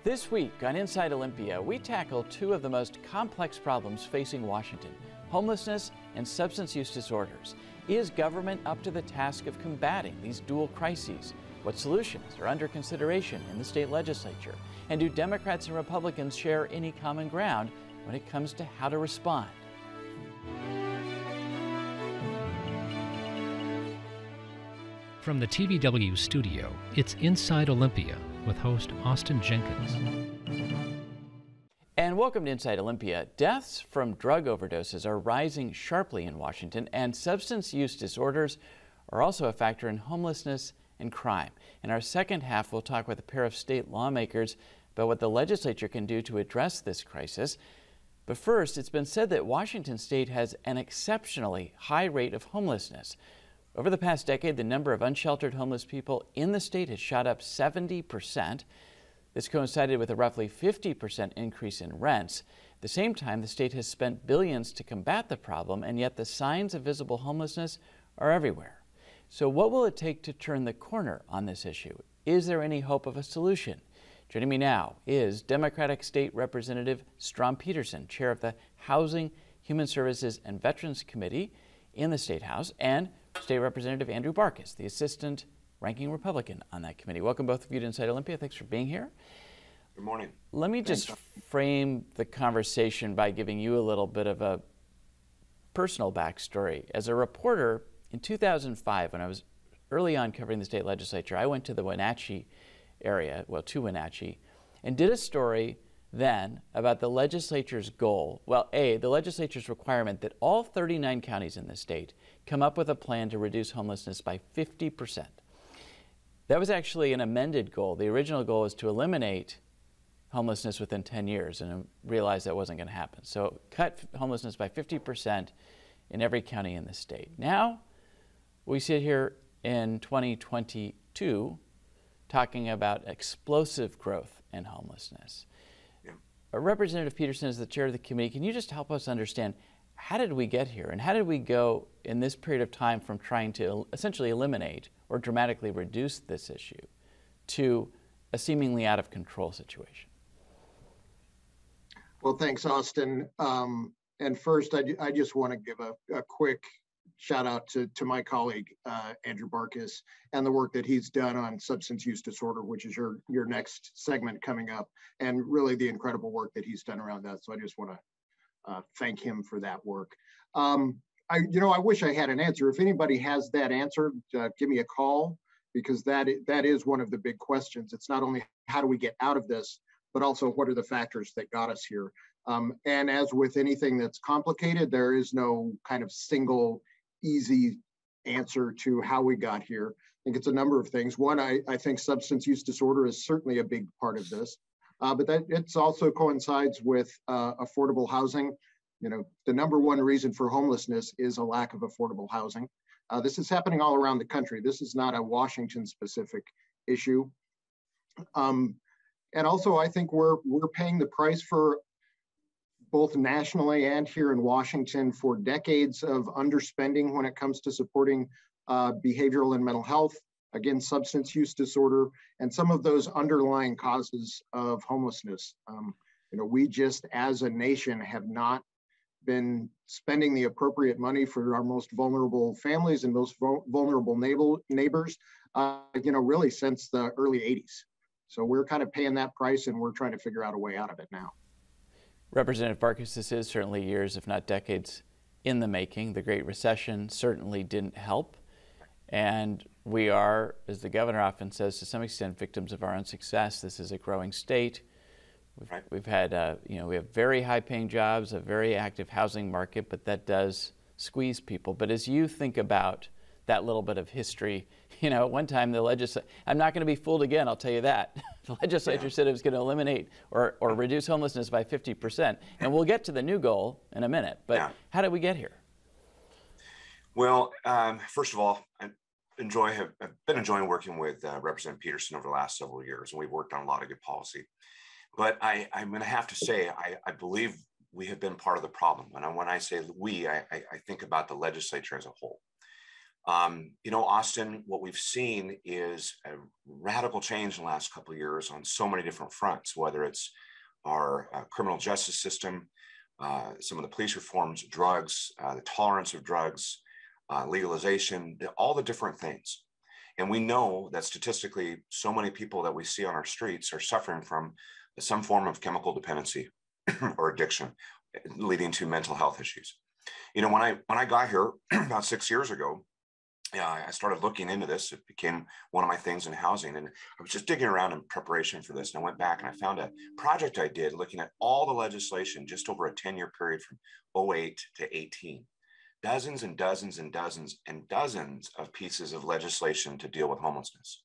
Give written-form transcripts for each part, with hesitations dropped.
This week on Inside Olympia, we tackle two of the most complex problems facing Washington: homelessness and substance use disorders. Is government up to the task of combating these dual crises? What solutions are under consideration in the state legislature? And do Democrats and Republicans share any common ground when it comes to how to respond? From the TVW studio, it's Inside Olympia with host Austin Jenkins. And welcome to Inside Olympia. Deaths from drug overdoses are rising sharply in Washington, and substance use disorders are also a factor in homelessness and crime. In our second half, we'll talk with a pair of state lawmakers about what the legislature can do to address this crisis. But first, it's been said that Washington state has an exceptionally high rate of homelessness. Over the past decade, the number of unsheltered homeless people in the state has shot up 70%. This coincided with a roughly 50% increase in rents. At the same time, the state has spent billions to combat the problem, and yet the signs of visible homelessness are everywhere. So what will it take to turn the corner on this issue? Is there any hope of a solution? Joining me now is Democratic State Representative Strom Peterson, chair of the Housing, Human Services, and Veterans Committee in the State House, and State Representative Andrew Barkis, the assistant ranking Republican on that committee. Welcome both of you to Inside Olympia. Thanks for being here. Good morning. Let me just frame the conversation by giving you a little bit of a personal backstory. As a reporter in 2005, when I was early on covering the state legislature, I went to the Wenatchee area, to Wenatchee, and did a story then about the legislature's goal, the legislature's requirement that all 39 counties in the state come up with a plan to reduce homelessness by 50%. That was actually an amended goal. The original goal was to eliminate homelessness within 10 years, and I realized that wasn't going to happen. So cut homelessness by 50% in every county in the state. Now we sit here in 2022 talking about explosive growth in homelessness. Representative Peterson is the chair of the committee. Can you just help us understand, how did we get here, and how did we go in this period of time from trying to essentially eliminate or dramatically reduce this issue to a seemingly out of control situation? Well, thanks, Austin. And first, I just want to give a quick shout out to my colleague, Andrew Barkis, and the work that he's done on substance use disorder, which is your next segment coming up, and really the incredible work that he's done around that. So I just want to thank him for that work. I wish I had an answer. If anybody has that answer, give me a call, because that is one of the big questions. It's not only how do we get out of this, but also what are the factors that got us here. And as with anything that's complicated, there is no kind of single easy answer to how we got here. I think it's a number of things. One, I think substance use disorder is certainly a big part of this, but that it's also coincides with affordable housing. You know, the number one reason for homelessness is a lack of affordable housing. This is happening all around the country. This is not a Washington specific issue. And also, I think we're paying the price for, both nationally and here in Washington, for decades of underspending when it comes to supporting behavioral and mental health, again, substance use disorder, and some of those underlying causes of homelessness. We just, as a nation, have not been spending the appropriate money for our most vulnerable families and most vulnerable neighbors, really since the early 80s. So we're kind of paying that price, and we're trying to figure out a way out of it now. Representative Barkis, this is certainly years, if not decades, in the making. The Great Recession certainly didn't help. And we are, as the governor often says, to some extent, victims of our own success. This is a growing state. We've had, we have very high-paying jobs, a very active housing market, but that does squeeze people. But as you think about that little bit of history, at one time the legislature, I'm not going to be fooled again, I'll tell you that. The legislature said it was going to eliminate or reduce homelessness by 50%. And we'll get to the new goal in a minute, but how did we get here? Well, first of all, I've been enjoying working with Representative Peterson over the last several years, and we've worked on a lot of good policy. But I'm going to have to say, I believe we have been part of the problem. And when I say we, I think about the legislature as a whole. You know, Austin, what we've seen is a radical change in the last couple of years on so many different fronts, whether it's our criminal justice system, some of the police reforms, drugs, the tolerance of drugs, legalization, all the different things. And we know that statistically, so many people that we see on our streets are suffering from some form of chemical dependency or addiction, leading to mental health issues. You know, when I got here about 6 years ago, I started looking into this. It became one of my things in housing. And I was just digging around in preparation for this. And I went back and I found a project I did looking at all the legislation just over a 10-year period from 08 to 18. Dozens and dozens and dozens and dozens of pieces of legislation to deal with homelessness,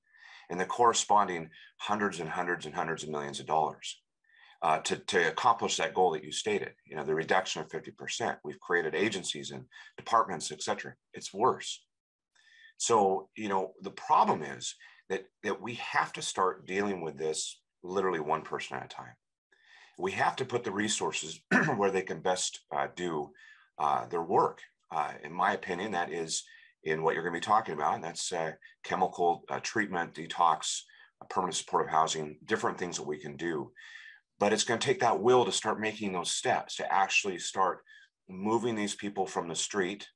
and the corresponding hundreds and hundreds and hundreds of millions of dollars to accomplish that goal that you stated. You know, the reduction of 50%. We've created agencies and departments, et cetera. It's worse. So, you know, the problem is that we have to start dealing with this literally one person at a time. We have to put the resources where they can best do their work. In my opinion, that is in what you're going to be talking about, and that's chemical treatment, detox, permanent supportive housing, different things that we can do. But it's going to take that will to start making those steps, to actually start moving these people from the street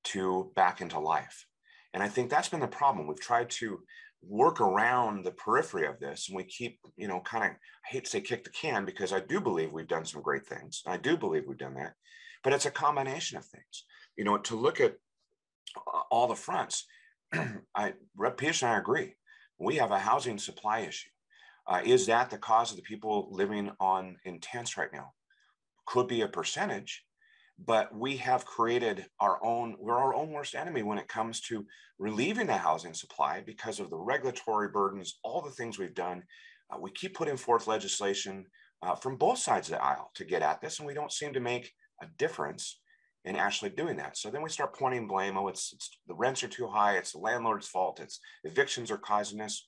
to back into life. And I think that's been the problem. We've tried to work around the periphery of this, and we keep, you know, kind of, I hate to say kick the can, because I do believe we've done some great things. I do believe we've done that, but it's a combination of things. You know, to look at all the fronts, Rep. Peterson and I agree. We have a housing supply issue. Is that the cause of the people living in tents right now? Could be a percentage, but we have created we're our own worst enemy when it comes to relieving the housing supply because of the regulatory burdens, all the things we've done. We keep putting forth legislation from both sides of the aisle to get at this, and we don't seem to make a difference in actually doing that. So then we start pointing blame. Oh, it's the rents are too high. It's the landlord's fault. It's evictions are causing this.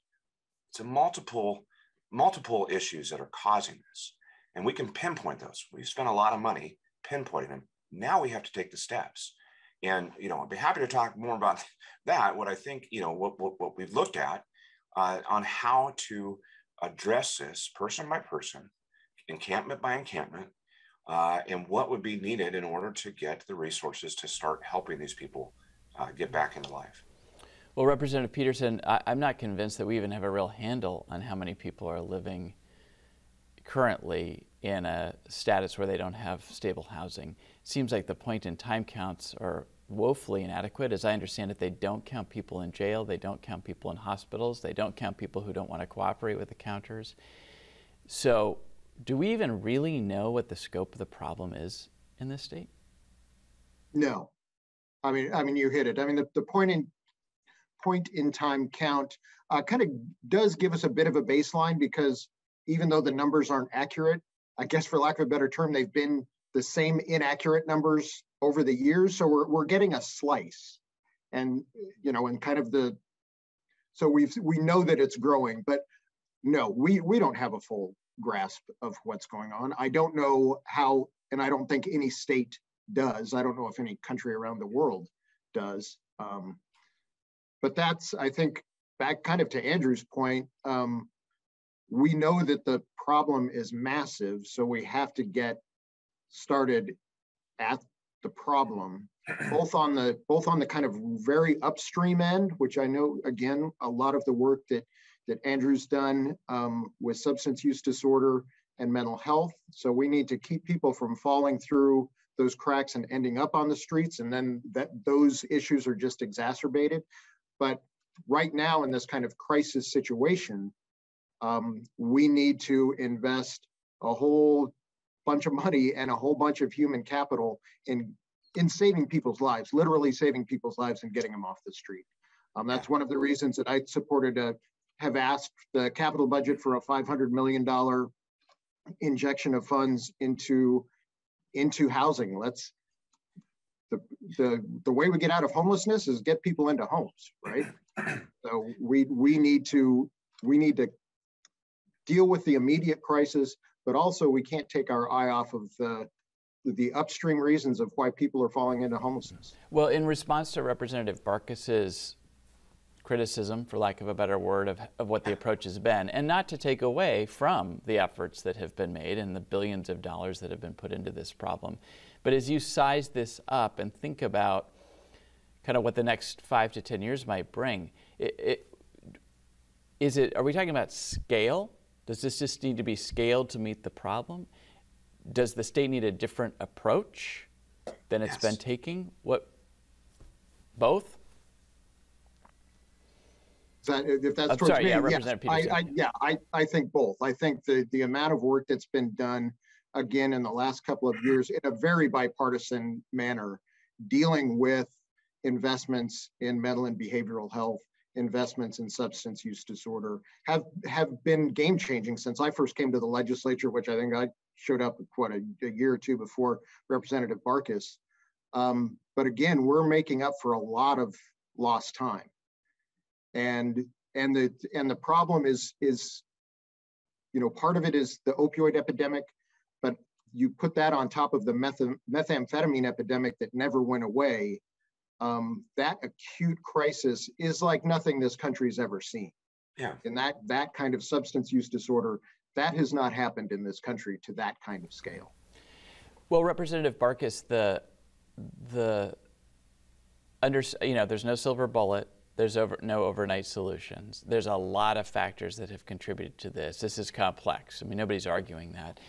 It's a multiple issues that are causing this. And we can pinpoint those. We've spent a lot of money pinpointing them. Now we have to take the steps. And, you know, I'd be happy to talk more about that. What I think, you know, what we've looked at on how to address this person by person, encampment by encampment, and what would be needed in order to get the resources to start helping these people get back into life. Well, Representative Peterson, I'm not convinced that we even have a real handle on how many people are living currently in a status where they don't have stable housing. It seems like the point in time counts are woefully inadequate. As I understand it, they don't count people in jail, they don't count people in hospitals, they don't count people who don't want to cooperate with the counters. So do we even really know what the scope of the problem is in this state? No. I mean, you hit it. I mean, the point in time count kind of does give us a bit of a baseline, because even though the numbers aren't accurate, I guess for lack of a better term, they've been the same inaccurate numbers over the years. So we're getting a slice, and you know, and kind of so we know that it's growing, but no, we don't have a full grasp of what's going on. I don't know how, and I don't think any state does. I don't know if any country around the world does. But that's, I think, back kind of to Andrew's point, we know that the problem is massive, so we have to get started at the problem, both on the kind of very upstream end, which I know, again, a lot of the work that Andrew's done with substance use disorder and mental health. So we need to keep people from falling through those cracks and ending up on the streets, and then those issues are just exacerbated. But right now, in this kind of crisis situation, we need to invest a whole bunch of money and a whole bunch of human capital in saving people's lives, literally saving people's lives and getting them off the street. That's one of the reasons that I have asked the capital budget for a $500 million injection of funds into housing. The way we get out of homelessness is get people into homes, right? So we need to deal with the immediate crisis, but also we can't take our eye off of the upstream reasons of why people are falling into homelessness. Well, in response to Representative Barkis's criticism, for lack of a better word, of what the approach has been, and not to take away from the efforts that have been made and the billions of dollars that have been put into this problem, but as you size this up and think about kind of what the next 5 to 10 years might bring, are we talking about scale? Does this just need to be scaled to meet the problem? Does the state need a different approach than it's been taking? Both? If that's I'm sorry, Representative Peterson. I think both. I think the amount of work that's been done, again, in the last couple of years in a very bipartisan manner, dealing with investments in mental and behavioral health, investments in substance use disorder, have been game-changing since I first came to the legislature, which I think I showed up, a year or two before Representative Barkis. But again, we're making up for a lot of lost time. And the problem is, part of it is the opioid epidemic, but you put that on top of the methamphetamine epidemic that never went away. That acute crisis is like nothing this country's ever seen. Yeah. And that kind of substance use disorder, that has not happened in this country to that kind of scale. Well, Representative Barkis, there's no silver bullet. There's no overnight solutions. There's a lot of factors that have contributed to this. This is complex. I mean, nobody's arguing that.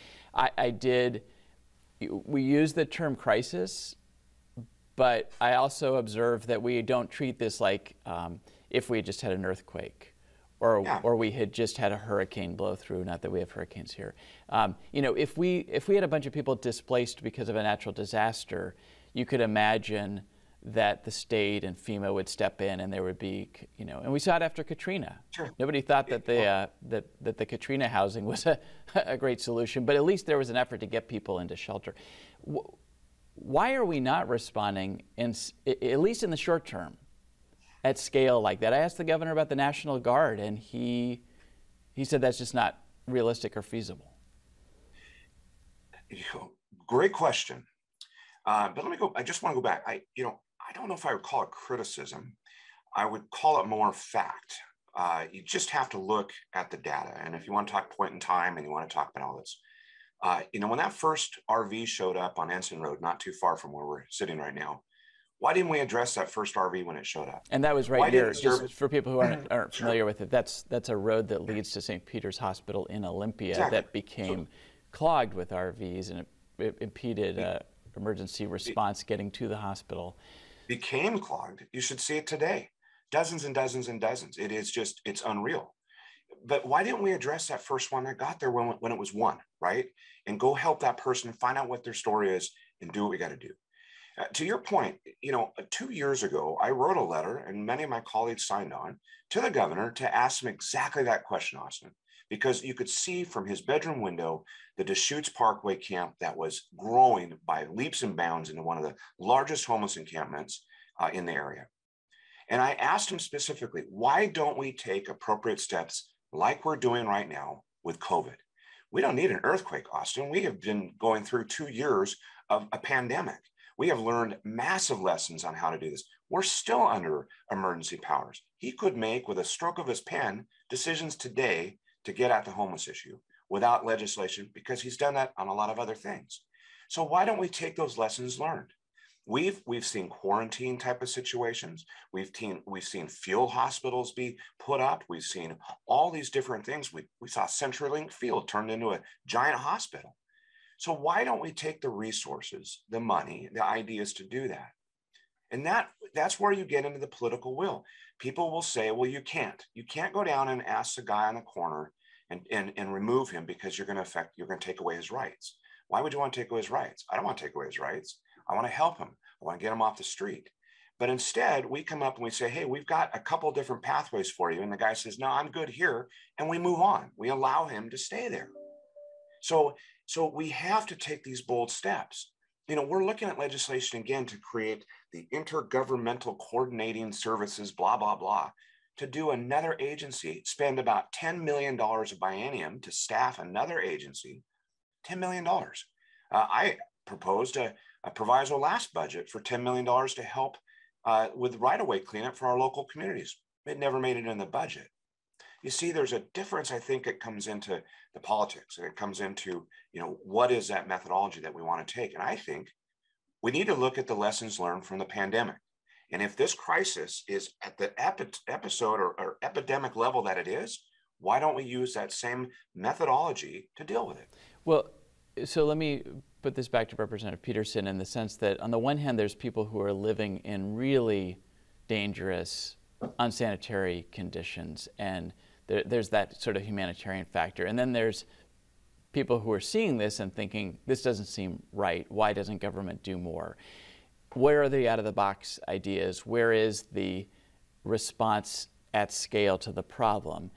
We use the term crisis, but I also observe that we don't treat this like if we had just had an earthquake or we had just had a hurricane blow through, not that we have hurricanes here. If we had a bunch of people displaced because of a natural disaster, you could imagine that the state and FEMA would step in and there would be, and we saw it after Katrina. Sure. Nobody thought that the Katrina housing was a great solution, but at least there was an effort to get people into shelter. Why are we not responding, at least in the short term, at scale like that? I asked the governor about the National Guard, and he said that's just not realistic or feasible. Great question. But let me go. I just want to go back. I don't know if I would call it criticism. I would call it more fact. You just have to look at the data. And if you want to talk point in time and you want to talk about all this, when that first RV showed up on Ensign Road, not too far from where we're sitting right now, why didn't we address that first RV when it showed up? And that was right here. Just for people who aren't familiar with it, that's a road that leads to St. Peter's Hospital in Olympia that became clogged with RVs, and it impeded emergency response getting to the hospital. Became clogged. You should see it today. Dozens and dozens and dozens. It's unreal. But why didn't we address that first one that got there when it was one, right? And go help that person, find out what their story is, and do what we got to do. To your point, 2 years ago, I wrote a letter, and many of my colleagues signed on, to the governor to ask him exactly that question, Austin, because you could see from his bedroom window the Deschutes Parkway camp that was growing by leaps and bounds into one of the largest homeless encampments in the area. And I asked him specifically, why don't we take appropriate steps like we're doing right now with COVID? We don't need an earthquake, Austin. We have been going through 2 years of a pandemic. We have learned massive lessons on how to do this. We're still under emergency powers. He could make, with a stroke of his pen, decisions today to get at the homeless issue without legislation, because he's done that on a lot of other things. So why don't we take those lessons learned? We've seen quarantine type of situations. We've seen field hospitals be put up. We've seen all these different things. We saw CenturyLink Field turned into a giant hospital. So why don't we take the resources, the money, the ideas to do that? And that's where you get into the political will. People will say, well, you can't go down and ask the guy on the corner and remove him because you're going to take away his rights. Why would you want to take away his rights? I don't want to take away his rights. I want to help him. I want to get him off the street. But instead, we come up and we say, hey, we've got a couple different pathways for you. And the guy says, no, I'm good here. And we move on. We allow him to stay there. So we have to take these bold steps. We're looking at legislation again to create the Intergovernmental Coordinating Services, blah, blah, blah, to do another agency, spend about $10 million a biennium to staff another agency, $10 million. proposed a proviso last budget for $10 million to help with right-of-way cleanup for our local communities. It never made it in the budget. You see, there's a difference, I think, it comes into the politics, and it comes into, what is that methodology that we want to take? And I think we need to look at the lessons learned from the pandemic. And if this crisis is at the episode or epidemic level that it is, why don't we use that same methodology to deal with it? Well, so let me put this back to Representative Peterson in the sense that on the one hand, there's people who are living in really dangerous, unsanitary conditions, and there's that sort of humanitarian factor. And then there's people who are seeing this and thinking, this doesn't seem right. Why doesn't government do more? Where are the out-of-the-box ideas? Where is the response at scale to the problem?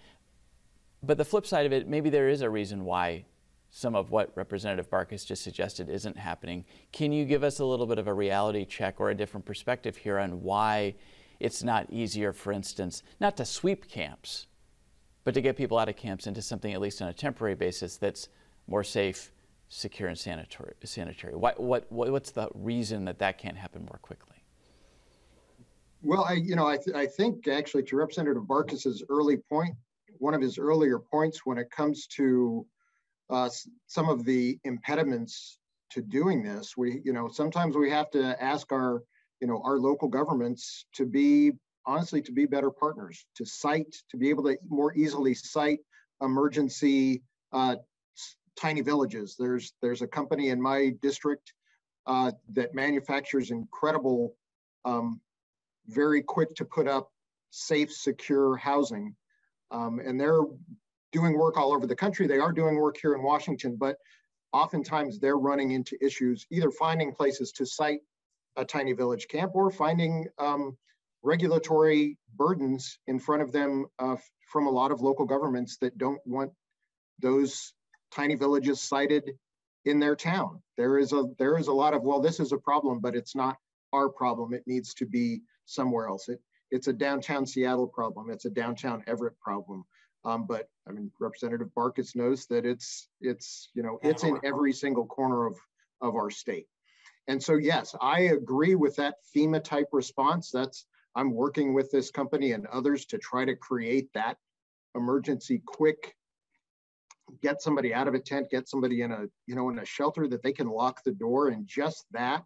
But the flip side of it, maybe there is a reason why some of what Representative Barkis just suggested isn't happening. Can you give us a little bit of a reality check or a different perspective here on why it's not easier, for instance, not to sweep camps, but to get people out of camps into something, at least on a temporary basis, that's more safe, secure, and sanitary? What's the reason that can't happen more quickly? Well, I think actually to Representative Barkis's early point, one of his earlier points when it comes to some of the impediments to doing this, sometimes we have to ask our local governments to be better partners, to be able to more easily cite emergency tiny villages. There's a company in my district that manufactures incredible, very quick to put up, safe, secure housing. And they're doing work all over the country. They are doing work here in Washington, but oftentimes they're running into issues, either finding places to site a tiny village camp or finding regulatory burdens in front of them from a lot of local governments that don't want those tiny villages cited in their town. There is a lot of, well, this is a problem, but it's not our problem. It needs to be somewhere else. It's a downtown Seattle problem. It's a downtown Everett problem. But I mean, Representative Barkis knows that it's in every single corner of our state. And so, yes, I agree with that FEMA type response. I'm working with this company and others to try to create that emergency quick, get somebody out of a tent, get somebody in a shelter that they can lock the door, and just that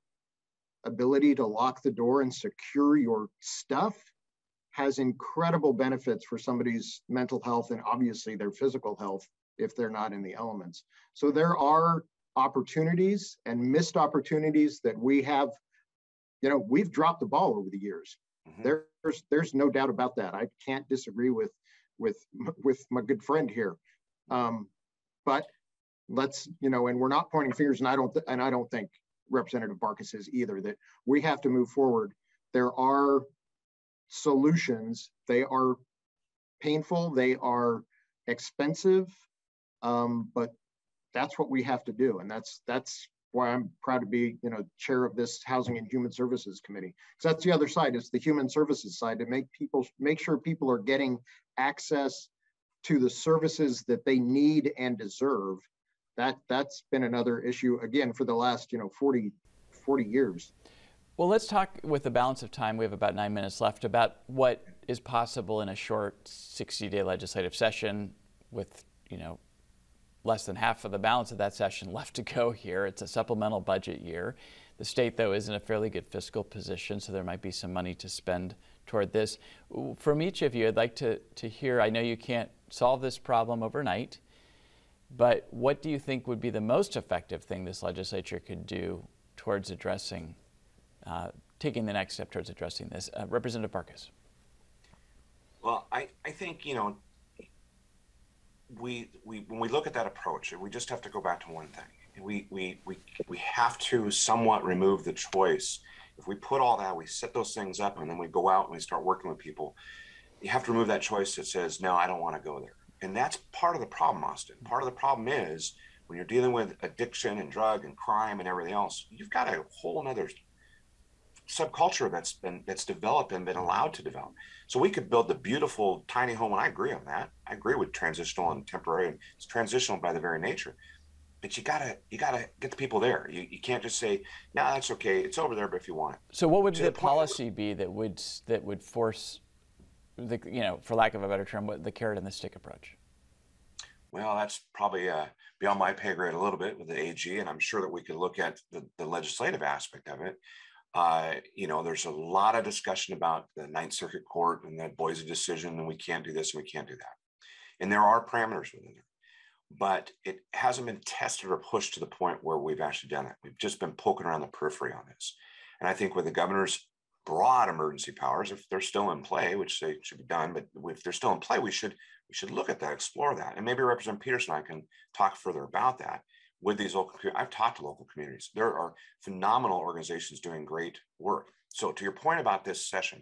ability to lock the door and secure your stuff has incredible benefits for somebody's mental health and obviously their physical health if they're not in the elements. So there are opportunities and missed opportunities that we have, we've dropped the ball over the years. Mm-hmm. There's no doubt about that. I can't disagree with my good friend here. But let's, and we're not pointing fingers, and I don't think Representative Barkis is either, that we have to move forward. There are solutions. They are painful, they are expensive, but that's what we have to do. And that's why I'm proud to be, chair of this Housing and Human Services Committee. So that's the other side, is the human services side, to make sure people are getting access to the services that they need and deserve. That's been another issue, again, for the last 40 years. Well, let's talk, with the balance of time, we have about 9 minutes left, about what is possible in a short 60-day legislative session with, less than half of the balance of that session left to go here. It's a supplemental budget year. The state, though, is in a fairly good fiscal position, so there might be some money to spend toward this. From each of you, I'd like to hear, I know you can't solve this problem overnight, but what do you think would be the most effective thing this legislature could do towards addressing, taking the next step towards addressing this? Representative Barkis. Well, I think, when we look at that approach, we just have to go back to one thing. We have to somewhat remove the choice. If we put all that, we set those things up, and then we go out and we start working with people, you have to remove that choice that says, no, I don't want to go there. And that's part of the problem, Austin. Part of the problem is when you're dealing with addiction and drug and crime and everything else, you've got a whole other subculture that's developed and been allowed to develop. So we could build the beautiful tiny home, and I agree on that. I agree with transitional and temporary, and it's transitional by the very nature. but you gotta get the people there. You can't just say, no, that's okay, it's over there, but if you want it. So what would the policy be that would force the, you know, for lack of a better term, what the carrot and the stick approach? Well, that's probably beyond my pay grade a little bit with the AG, and I'm sure that we could look at the legislative aspect of it. You know, there's a lot of discussion about the Ninth Circuit Court and that Boise decision, and we can't do this and we can't do that. And there are parameters within there, but it hasn't been tested or pushed to the point where we've actually done it. We've just been poking around the periphery on this. And I think with the governor's broad emergency powers, if they're still in play, which they should be done, but if they're still in play, we should look at that, explore that. And maybe Representative Peterson and I can talk further about that with these local, I've talked to local communities. There are phenomenal organizations doing great work. So to your point about this session,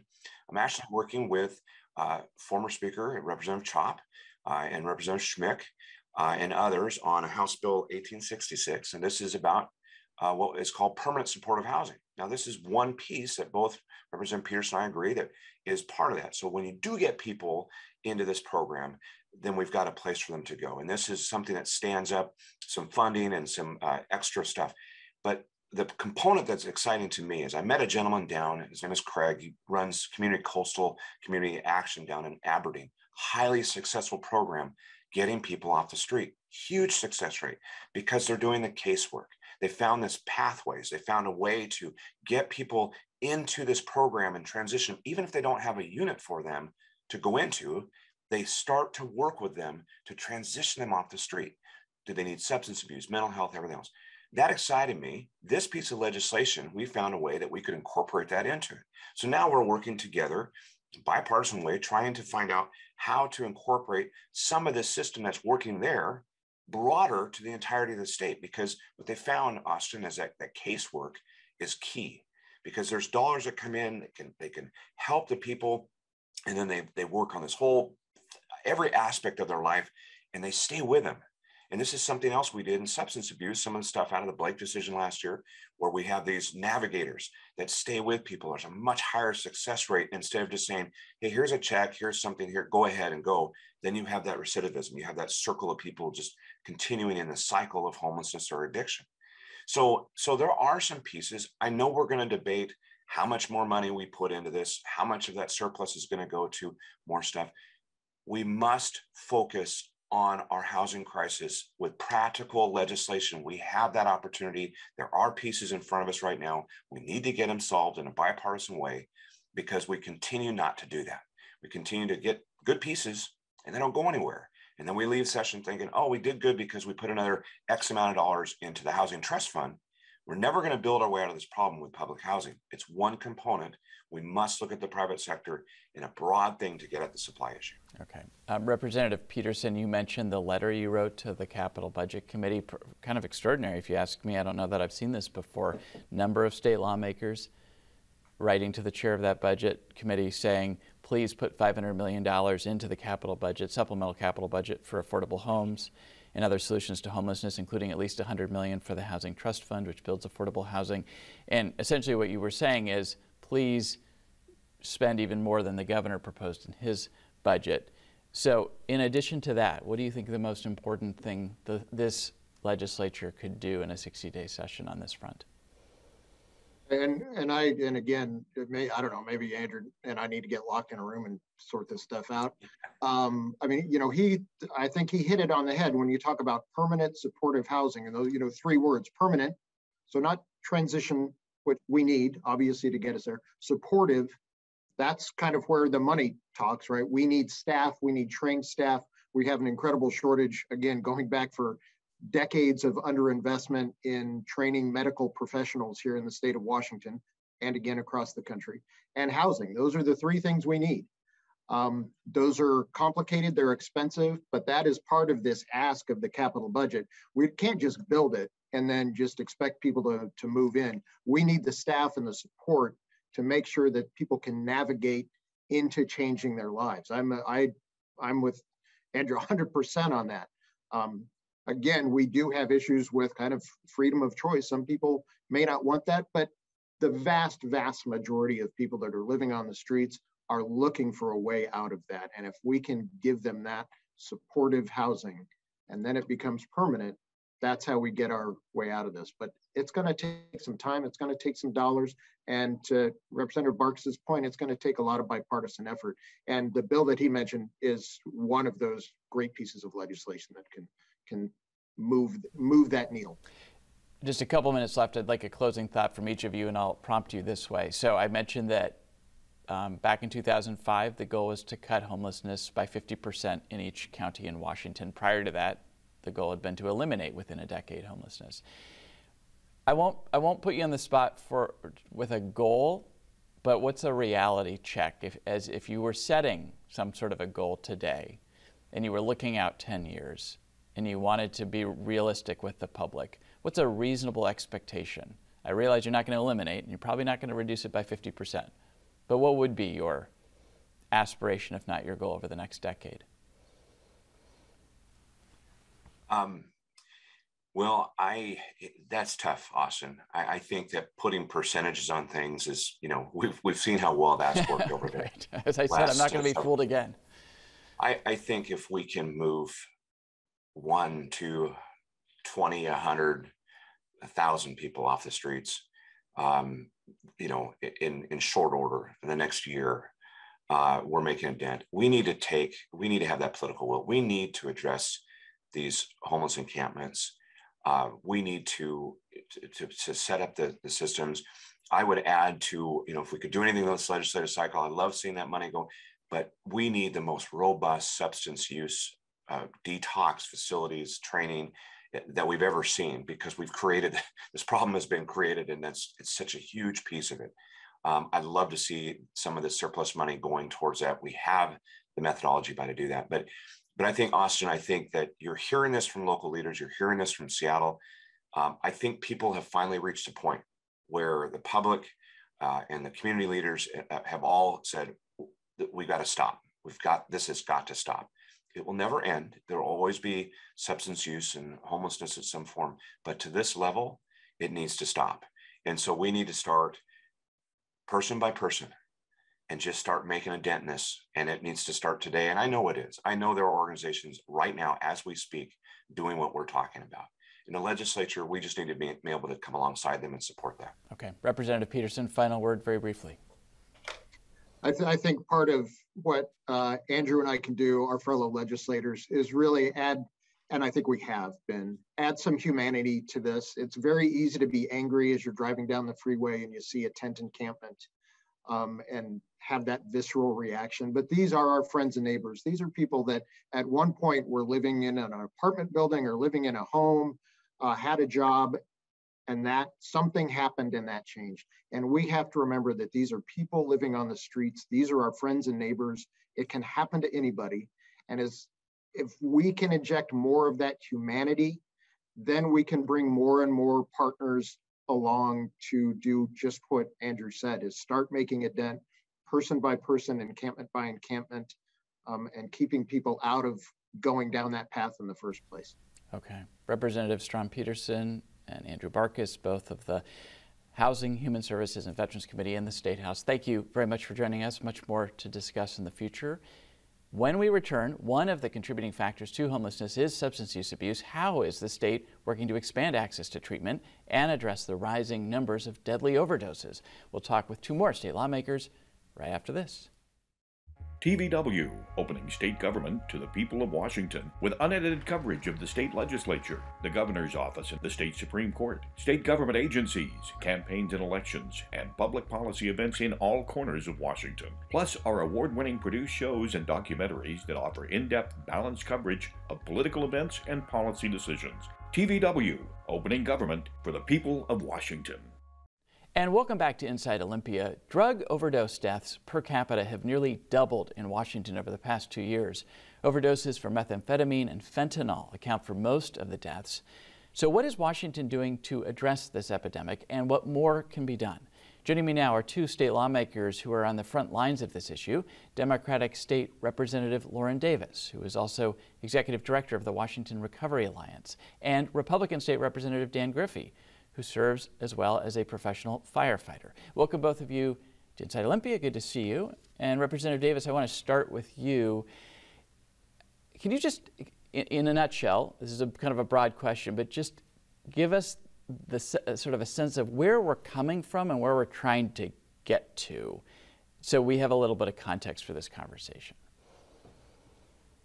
I'm actually working with former Speaker, Representative Chop, and Representative Schmick, and others on a House Bill 1866. And this is about what is called permanent supportive housing. Now, this is one piece that both Representative Peterson and I agree that is part of that. So when you do get people into this program, then we've got a place for them to go. And this is something that stands up some funding and some extra stuff. But the component that's exciting to me is I met a gentleman down, his name is Craig. He runs coastal community action down in Aberdeen, highly successful program, getting people off the street, huge success rate because they're doing the casework. They found this pathways. They found a way to get people into this program and transition, even if they don't have a unit for them to go into, they start to work with them to transition them off the street. Do they need substance abuse, mental health, everything else? That excited me. This piece of legislation, we found a way that we could incorporate that into it. So now we're working together, bipartisan way, trying to find out how to incorporate some of this system that's working there broader to the entirety of the state. Because what they found, Austin, is that casework is key, because there's dollars that come in, they can help the people, and then they work on this whole, every aspect of their life, and they stay with them. And this is something else we did in substance abuse, some of the stuff out of the Blake decision last year, where we have these navigators that stay with people. There's a much higher success rate instead of just saying, hey, here's a check, here's something here, go ahead and go. Then you have that recidivism. You have that circle of people just continuing in the cycle of homelessness or addiction. So there are some pieces. I know we're going to debate how much more money we put into this, how much of that surplus is going to go to more stuff. We must focus on our housing crisis with practical legislation. We have that opportunity. There are pieces in front of us right now. We need to get them solved in a bipartisan way, because we continue not to do that. We continue to get good pieces and they don't go anywhere. And then we leave session thinking, oh, we did good because we put another X amount of dollars into the housing trust fund. We're never going to build our way out of this problem with public housing. It's one component. We must look at the private sector in a broad thing to get at the supply issue. Okay. Representative Peterson, you mentioned the letter you wrote to the Capital Budget Committee. Kind of extraordinary, if you ask me. I don't know that I've seen this before. Number of state lawmakers writing to the chair of that budget committee saying, please put $500 million into the capital budget, supplemental capital budget for affordable homes and other solutions to homelessness, including at least $100 million for the Housing Trust Fund, which builds affordable housing. And essentially what you were saying is, please spend even more than the governor proposed in his budget. So in addition to that, what do you think the most important thing this legislature could do in a 60-day session on this front? And again, I don't know, maybe Andrew and I need to get locked in a room and sort this stuff out. I mean, you know, I think he hit it on the head when you talk about permanent supportive housing, and those, you know, 3 words: permanent, so not transition, what we need obviously to get us there. Supportive, that's kind of where the money talks, right? We need staff, we need trained staff. We have an incredible shortage, again, going back for decades of underinvestment in training medical professionals here in the state of Washington, and again across the country. And housing, those are the 3 things we need. Those are complicated, they're expensive, but that is part of this ask of the capital budget. We can't just build it and then just expect people to move in. We need the staff and the support to make sure that people can navigate into changing their lives. I'm with Andrew 100% on that. Again, we do have issues with kind of freedom of choice. Some people may not want that, but the vast, vast majority of people that are living on the streets are looking for a way out of that. And if we can give them that supportive housing, and then it becomes permanent, that's how we get our way out of this. But it's going to take some time. It's going to take some dollars. And to Representative Barkis' point, it's going to take a lot of bipartisan effort. And the bill that he mentioned is one of those great pieces of legislation that can move that needle. Just a couple minutes left. I'd like a closing thought from each of you, and I'll prompt you this way. So I mentioned that back in 2005, the goal was to cut homelessness by 50% in each county in Washington. Prior to that, the goal had been to eliminate within a decade homelessness. I won't put you on the spot with a goal, but what's a reality check if you were setting some sort of a goal today and you were looking out 10 years and you wanted to be realistic with the public? What's a reasonable expectation? I realize you're not going to eliminate and you're probably not going to reduce it by 50%, but what would be your aspiration, if not your goal, over the next decade? Well, that's tough, Austin. I think that putting percentages on things is, we've seen how well that's worked over there. Right. As I said, I'm not going to be fooled again. I think if we can move 1 to 20, 100, 1,000 people off the streets, in short order in the next year, we're making a dent. We need to have that political will. We need to address these homeless encampments. We need to set up the systems. I would add to, if we could do anything in this legislative cycle, I love seeing that money go, but we need the most robust substance use detox facilities training that we've ever seen, because we've created, this problem has been created, and it's such a huge piece of it. I'd love to see some of the surplus money going towards that. We have the methodology by to do that. But I think, Austin, I think that you're hearing this from local leaders, you're hearing this from Seattle. I think people have finally reached a point where the public and the community leaders have all said, we got to stop. This has got to stop. It will never end. There will always be substance use and homelessness in some form, but to this level, it needs to stop. And so we need to start person by person and just start making a dent in this. And it needs to start today. And I know it is. I know there are organizations right now, as we speak, doing what we're talking about. In the legislature, we just need to be able to come alongside them and support that. Okay. Representative Peterson, final word very briefly. I think part of what Andrew and I can do, our fellow legislators, is really add, and I think we have been, add some humanity to this. It's very easy to be angry as you're driving down the freeway and you see a tent encampment and have that visceral reaction. But these are our friends and neighbors. These are people that at one point were living in an apartment building or living in a home, had a job, and that something happened and that changed. And we have to remember that these are people living on the streets. These are our friends and neighbors. It can happen to anybody. And if we can inject more of that humanity, then we can bring more and more partners along to do just what Andrew said, is start making a dent person by person, encampment by encampment, and keeping people out of going down that path in the first place. Okay. Representative Strom Peterson and Andrew Barkis, both of the Housing, Human Services, and Veterans Committee in the State House. Thank you very much for joining us. Much more to discuss in the future. When we return, one of the contributing factors to homelessness is substance use abuse. How is the state working to expand access to treatment and address the rising numbers of deadly overdoses? We'll talk with two more state lawmakers right after this. TVW, opening state government to the people of Washington, with unedited coverage of the state legislature, the governor's office, the state Supreme Court, state government agencies, campaigns and elections, and public policy events in all corners of Washington. Plus our award-winning produced shows and documentaries that offer in-depth, balanced coverage of political events and policy decisions. TVW, opening government for the people of Washington. And welcome back to Inside Olympia. Drug overdose deaths per capita have nearly doubled in Washington over the past 2 years. Overdoses for methamphetamine and fentanyl account for most of the deaths. So what is Washington doing to address this epidemic, and what more can be done? Joining me now are two state lawmakers who are on the front lines of this issue. Democratic State Representative Lauren Davis, who is also Executive Director of the Washington Recovery Alliance, and Republican State Representative Dan Griffey, who serves as well as a professional firefighter. Welcome both of you to Inside Olympia. Good to see you. And Representative Davis, I want to start with you. Can you just in a nutshell, this is a kind of a broad question, but just give us the sort of a sense of where we're coming from and where we're trying to get to, so we have a little bit of context for this conversation.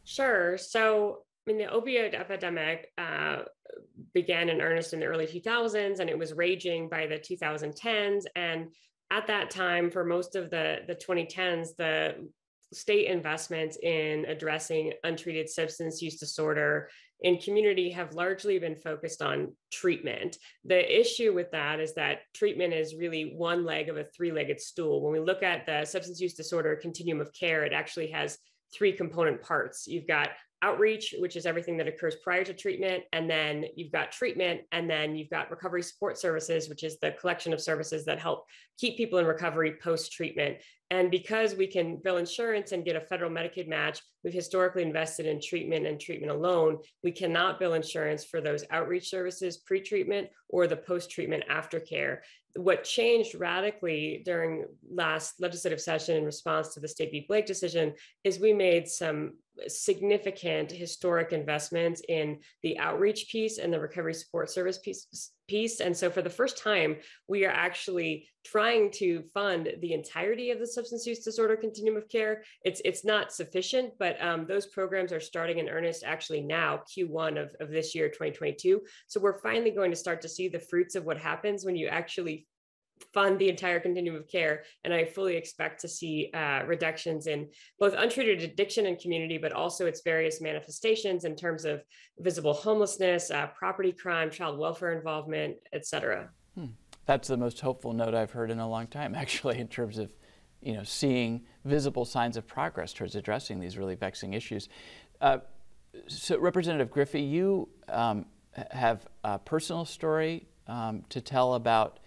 Sure. So, I mean, the opioid epidemic began in earnest in the early 2000s, and it was raging by the 2010s. And at that time, for most of the 2010s, the state investments in addressing untreated substance use disorder in community have largely been focused on treatment. The issue with that is that treatment is really one leg of a three-legged stool. When we look at the substance use disorder continuum of care, it actually has three component parts. You've got outreach, which is everything that occurs prior to treatment, and then you've got treatment, and then you've got recovery support services, which is the collection of services that help keep people in recovery post-treatment. And because we can bill insurance and get a federal Medicaid match, we've historically invested in treatment and treatment alone. We cannot bill insurance for those outreach services pre-treatment or the post-treatment aftercare. What changed radically during last legislative session in response to the State v. Blake decision is we made some significant historic investments in the outreach piece and the recovery support service piece. And so for the first time, we are actually trying to fund the entirety of the substance use disorder continuum of care. It's not sufficient, but those programs are starting in earnest actually now, Q1 of this year, 2022. So we're finally going to start to see the fruits of what happens when you actually fund the entire continuum of care. And I fully expect to see reductions in both untreated addiction and community, but also its various manifestations in terms of visible homelessness, property crime, child welfare involvement, et cetera. That's the most hopeful note I've heard in a long time, actually, in terms of, seeing visible signs of progress towards addressing these really vexing issues. So Representative Griffey, you have a personal story to tell about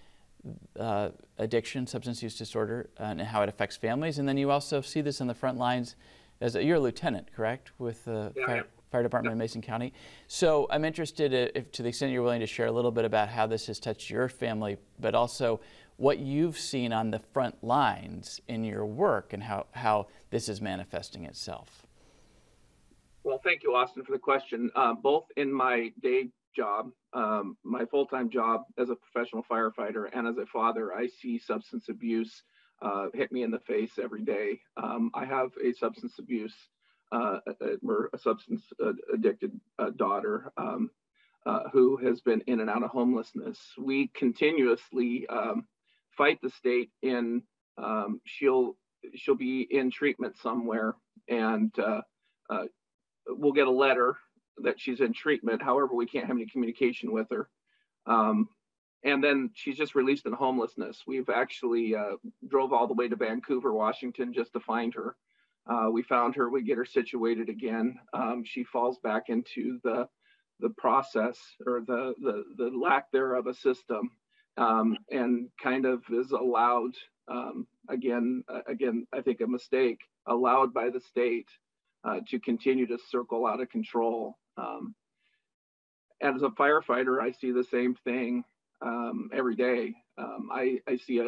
addiction, substance use disorder, and how it affects families. And then you also see this in the front lines you're a lieutenant, correct, with the fire department in Mason County. So I'm interested, if to the extent you're willing to share a little bit about how this has touched your family, but also what you've seen on the front lines in your work and how this is manifesting itself. Well, thank you, Austin, for the question. Both in my day job, my full-time job as a professional firefighter, and as a father, I see substance abuse hit me in the face every day. I have a substance abuse or a substance addicted daughter who has been in and out of homelessness. We continuously fight the state in she'll be in treatment somewhere, and we'll get a letter that she's in treatment. However, we can't have any communication with her. And then she's just released in homelessness. We've actually drove all the way to Vancouver, Washington, just to find her. We found her, we get her situated again. She falls back into the process or the lack thereof a system, and kind of is allowed, again, I think a mistake, allowed by the state to continue to circle out of control. As a firefighter, I see the same thing every day. I see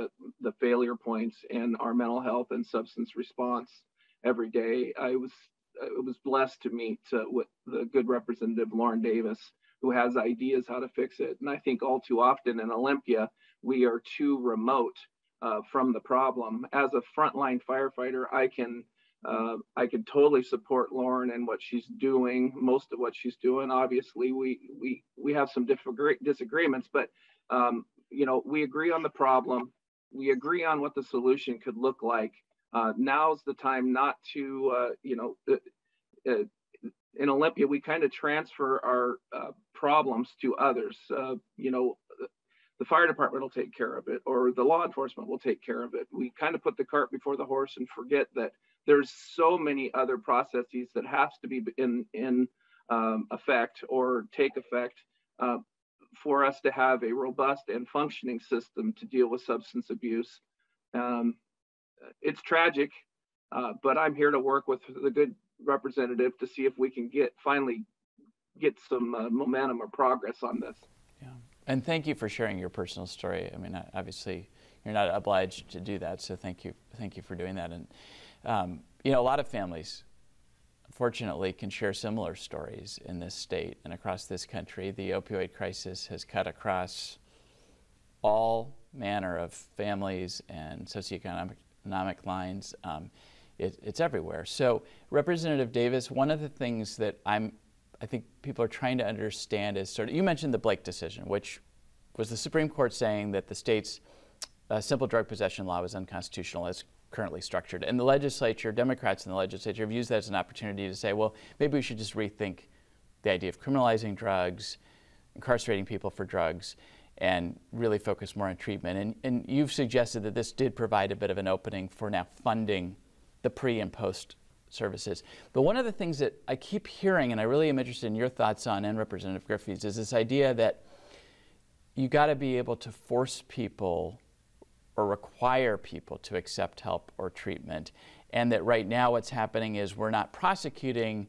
the failure points in our mental health and substance response every day. I was blessed to meet with the good Representative Lauren Davis, who has ideas how to fix it. And I think all too often in Olympia, we are too remote from the problem. As a frontline firefighter, I can totally support Lauren and what she's doing, most of what she's doing. Obviously, we have some disagreements, but we agree on the problem. We agree on what the solution could look like. Now's the time not to, in Olympia, we kind of transfer our problems to others. The fire department will take care of it, or the law enforcement will take care of it. We kind of put the cart before the horse and forget that there's so many other processes that have to be in effect or take effect for us to have a robust and functioning system to deal with substance abuse. It's tragic, but I'm here to work with the good representative to see if we can finally get some momentum or progress on this. Yeah, and thank you for sharing your personal story. I mean, obviously, you're not obliged to do that, so thank you for doing that. And a lot of families, unfortunately, can share similar stories in this state and across this country. The opioid crisis has cut across all manner of families and socioeconomic lines. It's everywhere. So, Representative Davis, one of the things that I think people are trying to understand is you mentioned the Blake decision, which was the Supreme Court saying that the state's simple drug possession law was unconstitutional as currently structured. And the legislature, Democrats in the legislature, have used that as an opportunity to say, well, maybe we should just rethink the idea of criminalizing drugs, incarcerating people for drugs, and really focus more on treatment. And you've suggested that this did provide a bit of an opening for now funding the pre and post services. But one of the things that I keep hearing, and I really am interested in your thoughts on, and Representative Griffey's, is this idea that you got to be able to force people or require people to accept help or treatment. And that right now what's happening is we're not prosecuting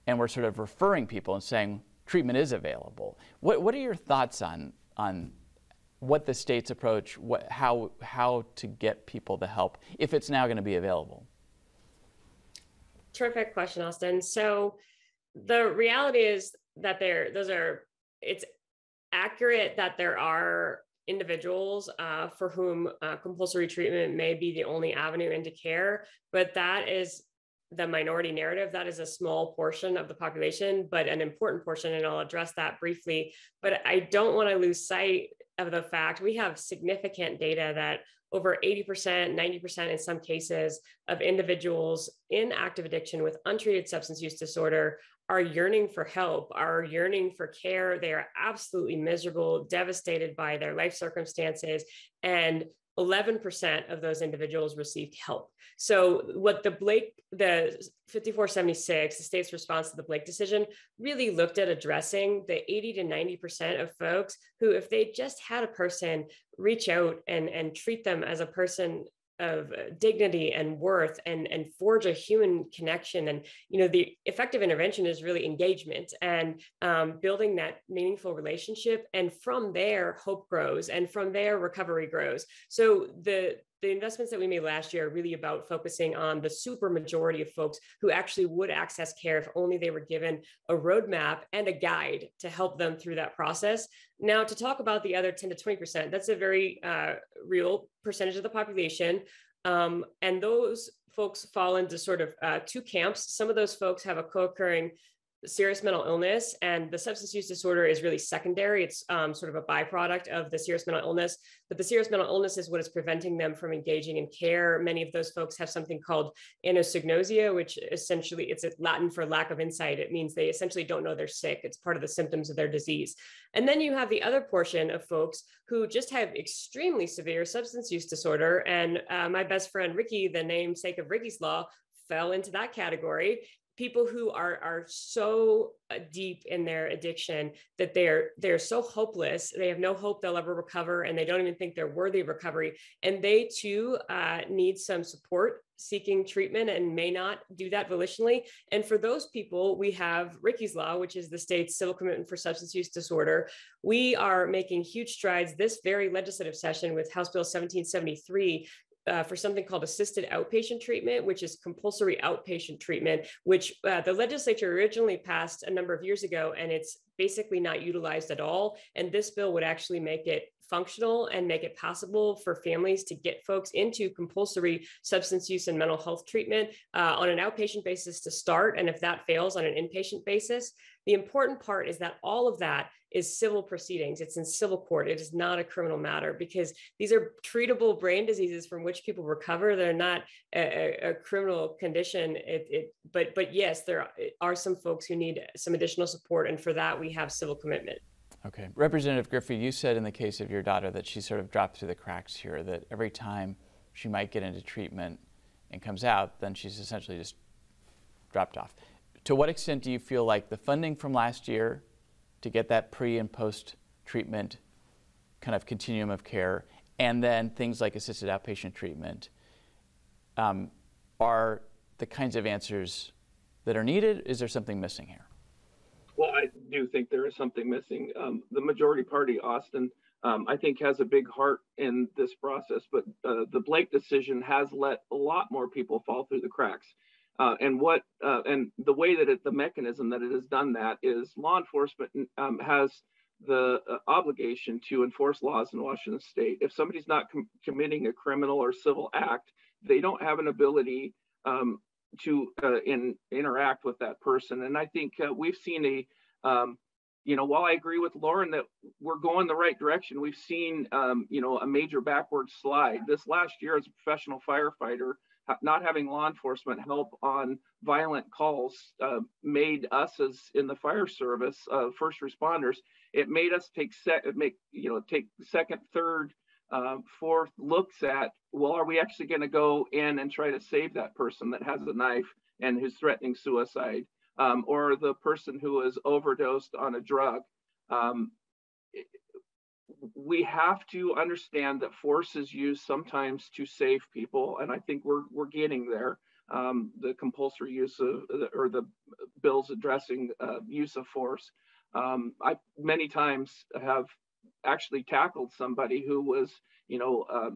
and we're sort of referring people and saying treatment is available. What are your thoughts on what the state's approach, how to get people the help if it's now going to be available? Terrific question, Austin. So the reality is that it's accurate that there are individuals for whom compulsory treatment may be the only avenue into care, but that is the minority narrative. That is a small portion of the population, but an important portion, and I'll address that briefly. But I don't want to lose sight of the fact we have significant data that over 80%, 90% in some cases of individuals in active addiction with untreated substance use disorder are yearning for help, are yearning for care. They are absolutely miserable, devastated by their life circumstances, and 11% of those individuals received help. So what the 5476, the state's response to the Blake decision, really looked at addressing the 80 to 90% of folks who, if they just had a person reach out and treat them as a person of dignity and worth and forge a human connection. And, the effective intervention is really engagement and building that meaningful relationship. And from there, hope grows. And from there, recovery grows. So the investments that we made last year are really about focusing on the super majority of folks who actually would access care if only they were given a roadmap and a guide to help them through that process. Now, to talk about the other 10 to 20%, that's a very real percentage of the population. And those folks fall into sort of two camps. Some of those folks have a co-occurring serious mental illness, and the substance use disorder is really secondary. It's sort of a byproduct of the serious mental illness, but the serious mental illness is what is preventing them from engaging in care. Many of those folks have something called anosognosia, which essentially it's Latin for lack of insight. It means they essentially don't know they're sick. It's part of the symptoms of their disease. And then you have the other portion of folks who just have extremely severe substance use disorder. And my best friend, Ricky, the namesake of Ricky's Law, fell into that category. People who are so deep in their addiction that they're so hopeless, they have no hope they'll ever recover, and they don't even think they're worthy of recovery. And they too need some support seeking treatment and may not do that volitionally. And for those people, we have Ricky's Law, which is the state's civil commitment for substance use disorder. We are making huge strides this very legislative session with House Bill 1773 for something called assisted outpatient treatment, which is compulsory outpatient treatment, which the legislature originally passed a number of years ago, and it's basically not utilized at all. And this bill would actually make it functional and make it possible for families to get folks into compulsory substance use and mental health treatment on an outpatient basis to start. And if that fails, on an inpatient basis. The important part is that all of that is civil proceedings. It's in civil court. It is not a criminal matter, because these are treatable brain diseases from which people recover. They're not a criminal condition. But yes, there are some folks who need some additional support. And for that, we have civil commitment. Okay. Representative Griffey, you said in the case of your daughter that she sort of dropped through the cracks here, that every time she might get into treatment and comes out, then she's essentially just dropped off. To what extent do you feel like the funding from last year to get that pre and post treatment kind of continuum of care, and then things like assisted outpatient treatment, are the kinds of answers that are needed? Is there something missing here? Well, I do think there is something missing. The majority party, Austin, I think has a big heart in this process, but the Blake decision has let a lot more people fall through the cracks. And the way that the mechanism that it has done that is law enforcement has the obligation to enforce laws in Washington state. If somebody's not committing a criminal or civil act, they don't have an ability to interact with that person. And I think we've seen while I agree with Lauren that we're going the right direction, we've seen, a major backward slide. This last year as a professional firefighter, not having law enforcement help on violent calls made us, as in the fire service, first responders, it made us take second, third, fourth looks at, well, are we actually going to go in and try to save that person that has a knife and who's threatening suicide, or the person who is overdosed on a drug? We have to understand that force is used sometimes to save people, and I think we're getting there. The compulsory use of, or the bills addressing use of force. I many times have actually tackled somebody who was,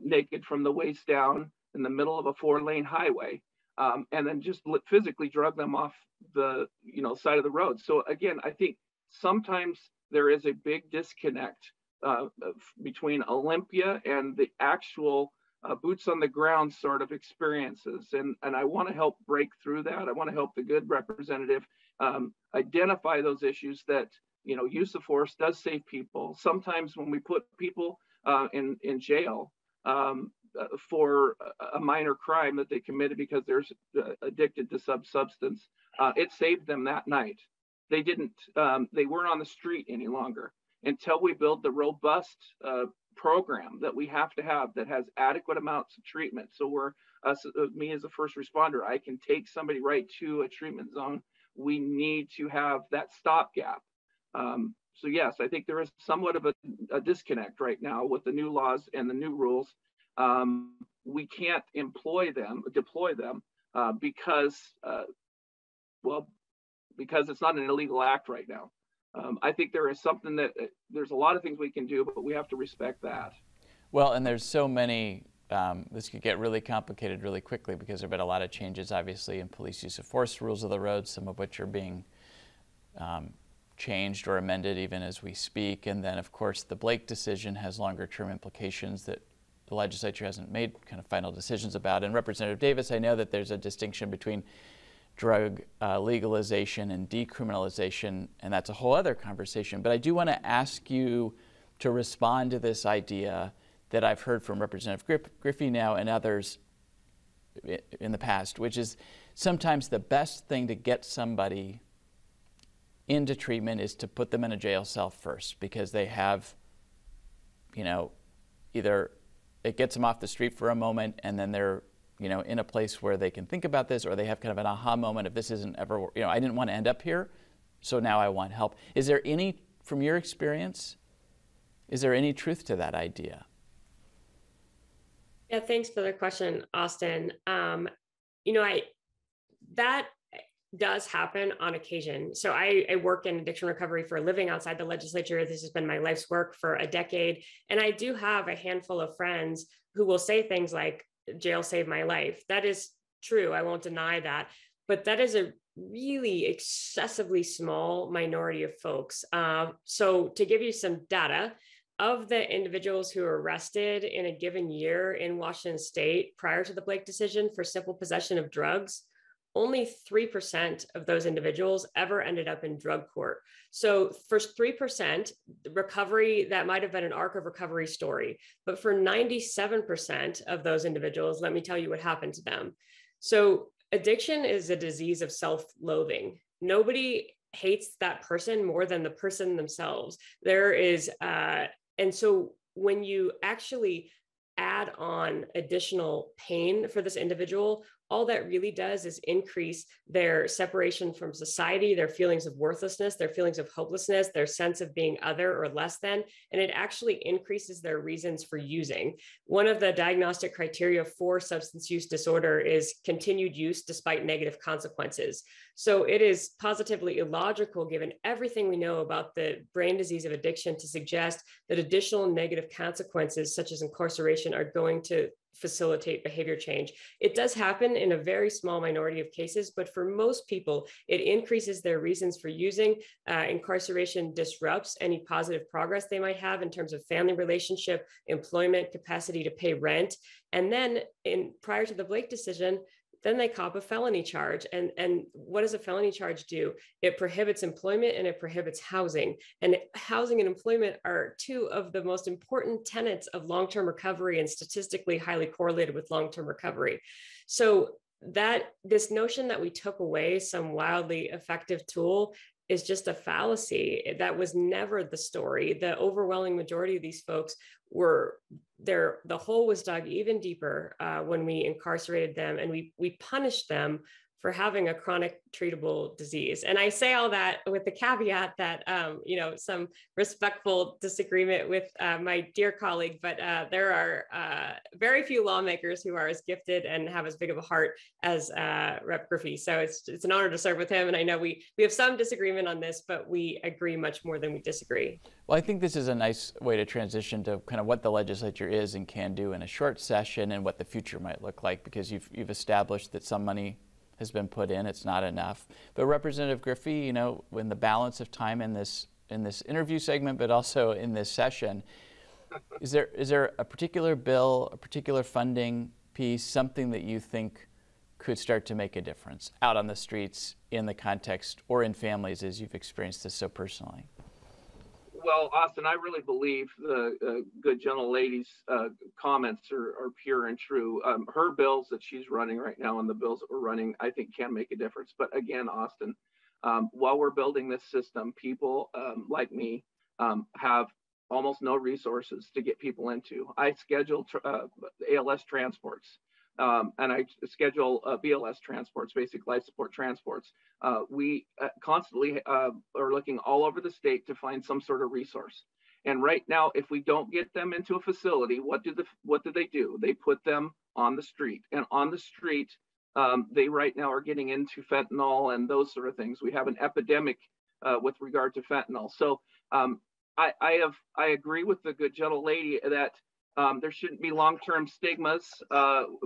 naked from the waist down in the middle of a 4-lane highway, and then just physically drug them off the, side of the road. So again, I think sometimes there is a big disconnect between Olympia and the actual boots on the ground sort of experiences. And I want to help break through that. I want to help the good representative identify those issues that, use of force does save people. Sometimes when we put people in jail for a minor crime that they committed because they're addicted to substance, it saved them that night. They weren't on the street any longer. Until we build the robust program that we have to have that has adequate amounts of treatment. So me as a first responder, I can take somebody right to a treatment zone. We need to have that stopgap. So yes, I think there is somewhat of a disconnect right now with the new laws and the new rules. We can't deploy them because it's not an illegal act right now. I think there is something there's a lot of things we can do, but we have to respect that. Well, and there's so many, this could get really complicated really quickly because there have been a lot of changes, obviously, in police use of force rules of the road, some of which are being changed or amended even as we speak. And then, of course, the Blake decision has longer-term implications that the legislature hasn't made kind of final decisions about. And Representative Davis, I know that there's a distinction between drug legalization and decriminalization, and that's a whole other conversation. But I do want to ask you to respond to this idea that I've heard from Representative Griffey now and others in the past, which is sometimes the best thing to get somebody into treatment is to put them in a jail cell first, because they have, either it gets them off the street for a moment and then they're in a place where they can think about this, or they have kind of an aha moment of this isn't ever, I didn't want to end up here, so now I want help. Is there any, from your experience, is there any truth to that idea? Yeah, thanks for the question, Austin. That does happen on occasion. So I work in addiction recovery for a living outside the legislature. This has been my life's work for a decade. And I do have a handful of friends who will say things like, jail saved my life. That is true. I won't deny that. But that is a really excessively small minority of folks. So to give you some data, of the individuals who were arrested in a given year in Washington state prior to the Blake decision for simple possession of drugs, only 3% of those individuals ever ended up in drug court. So for 3%, the recovery, that might have been an arc of recovery story. But for 97% of those individuals, let me tell you what happened to them. So addiction is a disease of self-loathing. Nobody hates that person more than the person themselves. And so when you actually add on additional pain for this individual, all that really does is increase their separation from society, their feelings of worthlessness, their feelings of hopelessness, their sense of being other or less than, and it actually increases their reasons for using. One of the diagnostic criteria for substance use disorder is continued use despite negative consequences. So it is positively illogical, given everything we know about the brain disease of addiction, to suggest that additional negative consequences, such as incarceration, are going to facilitate behavior change. It does happen in a very small minority of cases, but for most people, it increases their reasons for using. Incarceration disrupts any positive progress they might have in terms of family relationship, employment, capacity to pay rent. And then prior to the Blake decision, then they cop a felony charge. And what does a felony charge do? It prohibits employment and it prohibits housing. And housing and employment are two of the most important tenets of long-term recovery and statistically highly correlated with long-term recovery. So this notion that we took away some wildly effective tool is just a fallacy. That was never the story. The overwhelming majority of these folks the hole was dug even deeper when we incarcerated them, and we punished them for having a chronic treatable disease. And I say all that with the caveat that, some respectful disagreement with my dear colleague, but there are very few lawmakers who are as gifted and have as big of a heart as Rep. Griffey. So it's an honor to serve with him. And I know we have some disagreement on this, but we agree much more than we disagree. Well, I think this is a nice way to transition to kind of what the legislature is and can do in a short session and what the future might look like, because you've established that some money has been put in. It's not enough. But Representative Griffey, when the balance of time in this interview segment, but also in this session, is there a particular bill, a particular funding piece, something that you think could start to make a difference out on the streets in the context or in families as you've experienced this so personally? Well, Austin, I really believe the good gentle lady's comments are pure and true. Her bills that she's running right now and the bills that we're running, I think can make a difference. But again, Austin, while we're building this system, people like me have almost no resources to get people into. I schedule ALS transports. And I schedule BLS transports, basic life support transports. We constantly are looking all over the state to find some sort of resource. And right now, if we don't get them into a facility, what do they do? They put them on the street. And on the street, they right now are getting into fentanyl and those sort of things. We have an epidemic with regard to fentanyl. So I agree with the good gentle lady that there shouldn't be long-term stigmas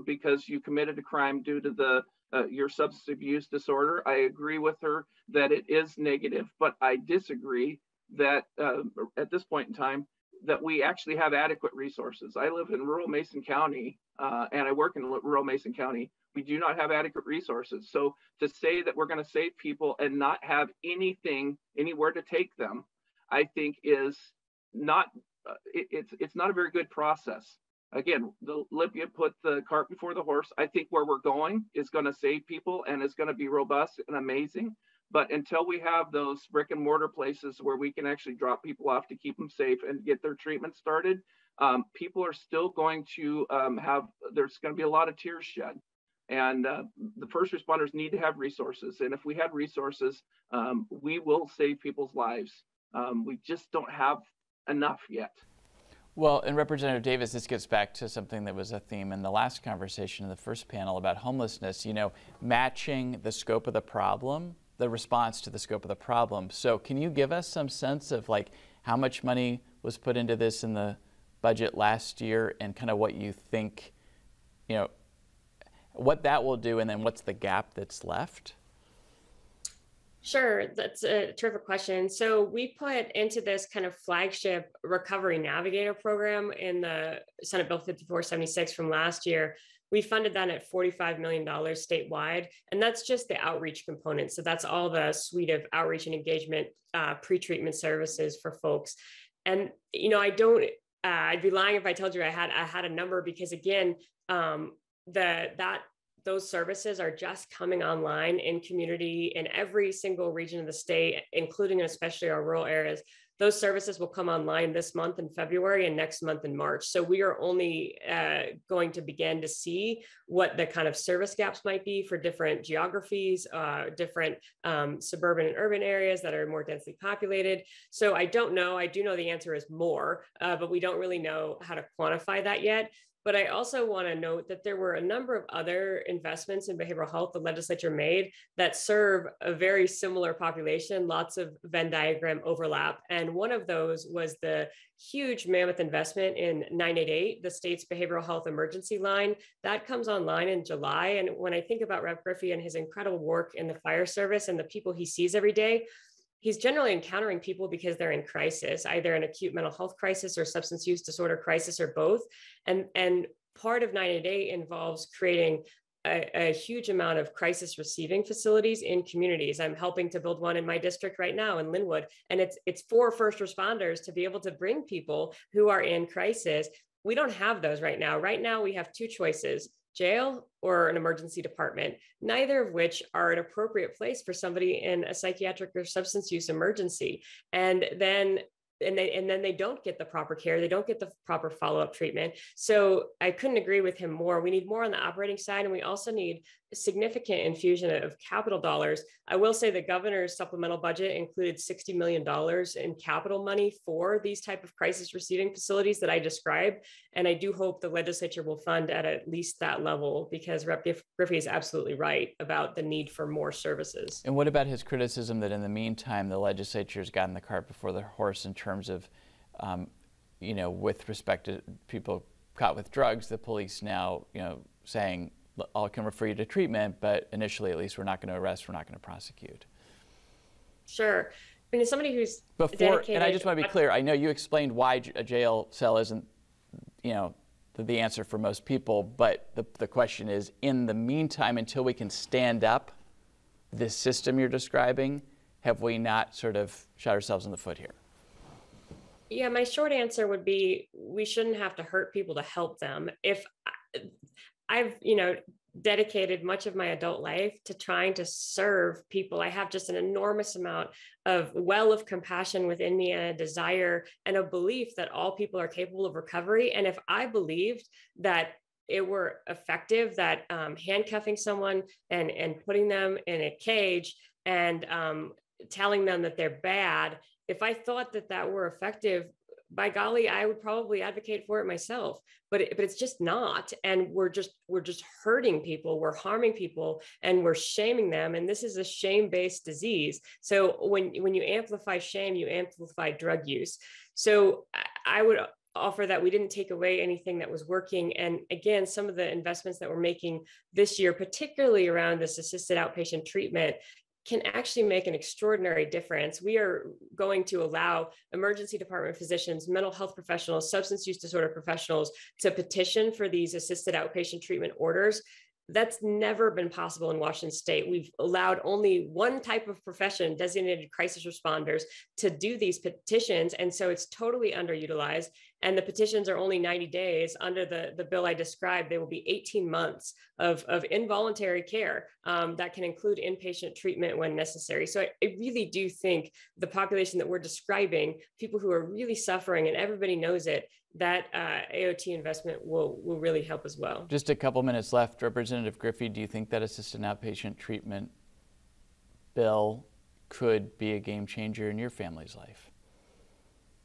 because you committed a crime due to your substance abuse disorder. I agree with her that it is negative, but I disagree that at this point in time that we actually have adequate resources. I live in rural Mason County and I work in rural Mason County. We do not have adequate resources. So to say that we're going to save people and not have anywhere to take them, I think is not. It's not a very good process. Again, the Olympia put the cart before the horse. I think where we're going is going to save people and it's going to be robust and amazing. But until we have those brick and mortar places where we can actually drop people off to keep them safe and get their treatment started, people are still going to there's going to be a lot of tears shed. And the first responders need to have resources. And if we had resources, we will save people's lives. We just don't have enough yet. Well, and Representative Davis, this gets back to something that was a theme in the last conversation in the first panel about homelessness, matching the scope of the problem, the response to the scope of the problem. So can you give us some sense of how much money was put into this in the budget last year and kind of what you think, what that will do, and then what's the gap that's left? Sure, that's a terrific question. So we put into this kind of flagship Recovery Navigator program in the Senate Bill 5476 from last year. We funded that at $45 million statewide, and that's just the outreach component. So that's all the suite of outreach and engagement pre-treatment services for folks. And I'd be lying if I told you I had a number, because again, those services are just coming online in community in every single region of the state, including and especially our rural areas. Those services will come online this month in February and next month in March. So we are only going to begin to see what the kind of service gaps might be for different geographies, different suburban and urban areas that are more densely populated. So I don't know. I do know the answer is more, but we don't really know how to quantify that yet. But I also want to note that there were a number of other investments in behavioral health the legislature made that serve a very similar population, lots of Venn diagram overlap. And one of those was the huge mammoth investment in 988, the state's behavioral health emergency line. That comes online in July. And when I think about Rev. Griffey and his incredible work in the fire service and the people he sees every day, he's generally encountering people because they're in crisis, either an acute mental health crisis or substance use disorder crisis or both. And part of 988 involves creating a huge amount of crisis receiving facilities in communities. I'm helping to build one in my district right now in Linwood, and it's for first responders to be able to bring people who are in crisis. We don't have those right now. Right now, we have two choices: jail or an emergency department, neither of which are an appropriate place for somebody in a psychiatric or substance use emergency. And then they don't get the proper care. They don't get the proper follow-up treatment. So I couldn't agree with him more. We need more on the operating side, and we also need a significant infusion of capital dollars. I will say the governor's supplemental budget included $60 million in capital money for these type of crisis receiving facilities that I described. And I do hope the legislature will fund at least that level, because Rep. Griffey is absolutely right about the need for more services. And what about his criticism that in the meantime, the legislature's gotten the cart before the horse in terms of, with respect to people caught with drugs, the police now, saying, I can refer you to treatment, but initially, at least, we're not going to arrest, we're not going to prosecute. Sure. I mean, as somebody who's dedicated, and I just want to be clear, I know you explained why a jail cell isn't, the answer for most people, but the question is, in the meantime, until we can stand up this system you're describing, have we not sort of shot ourselves in the foot here? Yeah, my short answer would be we shouldn't have to hurt people to help them. If I've, dedicated much of my adult life to trying to serve people, I have just an enormous amount of compassion within me, and a desire and a belief that all people are capable of recovery. And if I believed that it were effective, that handcuffing someone and putting them in a cage and telling them that they're bad, if I thought that were effective, by golly, I would probably advocate for it myself, but it's just not. And we're just hurting people, we're harming people, and we're shaming them. And this is a shame-based disease. So when you amplify shame, you amplify drug use. So I would offer that we didn't take away anything that was working. And again, some of the investments that we're making this year, particularly around this assisted outpatient treatment, can actually make an extraordinary difference. We are going to allow emergency department physicians, mental health professionals, substance use disorder professionals to petition for these assisted outpatient treatment orders. That's never been possible in Washington State. We've allowed only one type of profession, designated crisis responders, to do these petitions. And so it's totally underutilized. And the petitions are only 90 days. Under the bill I described, they will be 18 months of involuntary care that can include inpatient treatment when necessary. So I really do think the population that we're describing, people who are really suffering, and everybody knows it, that AOT investment will really help as well. Just a couple minutes left. Representative Griffey, do you think that assisted outpatient treatment bill could be a game changer in your family's life?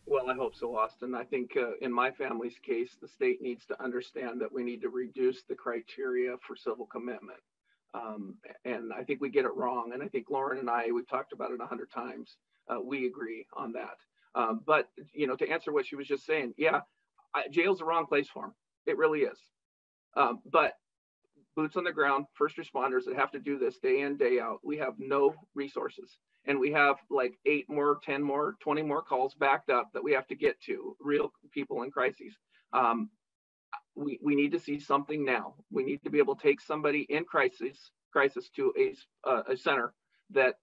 Well, I hope so, Austin. I think in my family's case, the state needs to understand that we need to reduce the criteria for civil commitment. And I think we get it wrong. And I think Lauren and I, we've talked about it 100 times. We agree on that. But, to answer what she was just saying, yeah, jail's the wrong place for them. It really is. But boots on the ground, first responders that have to do this day in, day out, we have no resources. And we have like 8 more, 10 more, 20 more calls backed up that we have to get to, real people in crises. We need to see something now. We need to be able to take somebody in crisis to a center that,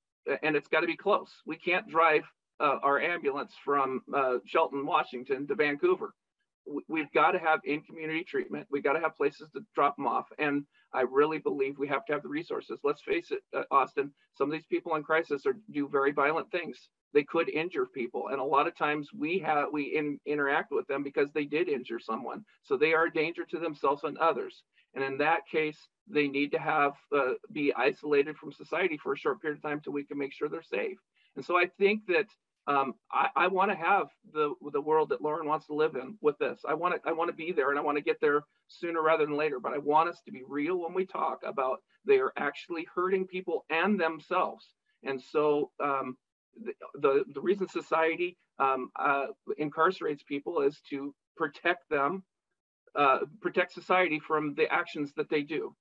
and it's got to be close. We can't drive our ambulance from Shelton, Washington to Vancouver. We've got to have in-community treatment. We've got to have places to drop them off. And I really believe we have to have the resources. Let's face it, Austin, some of these people in crisis do very violent things. They could injure people. And a lot of times we interact with them because they did injure someone. So they are a danger to themselves and others. And in that case, they need to have be isolated from society for a short period of time till we can make sure they're safe. And so I think that I want to have the world that Lauren wants to live in with this. I want to be there, and I want to get there sooner rather than later. But I want us to be real when we talk about they are actually hurting people and themselves. And so the reason society incarcerates people is to protect them, protect society from the actions that they do.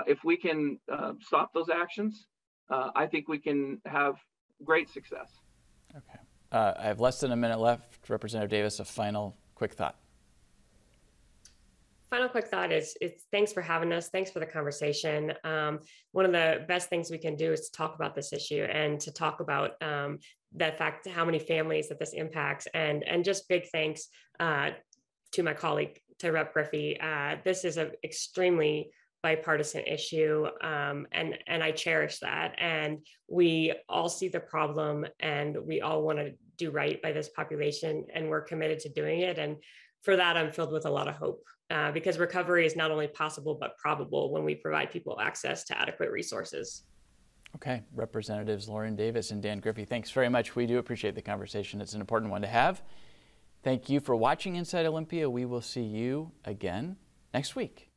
If we can stop those actions, I think we can have great success. Okay. I have less than a minute left. Representative Davis, a final quick thought. Final quick thought is thanks for having us. Thanks for the conversation. One of the best things we can do is to talk about this issue and to talk about the fact how many families that this impacts, and just big thanks to my colleague, to Rep. Griffey. This is an extremely bipartisan issue, and I cherish that. And we all see the problem, and we all want to do right by this population, and we're committed to doing it. And for that, I'm filled with a lot of hope, because recovery is not only possible, but probable when we provide people access to adequate resources. Okay, Representatives Lauren Davis and Dan Griffey, thanks very much. We do appreciate the conversation. It's an important one to have. Thank you for watching Inside Olympia. We will see you again next week.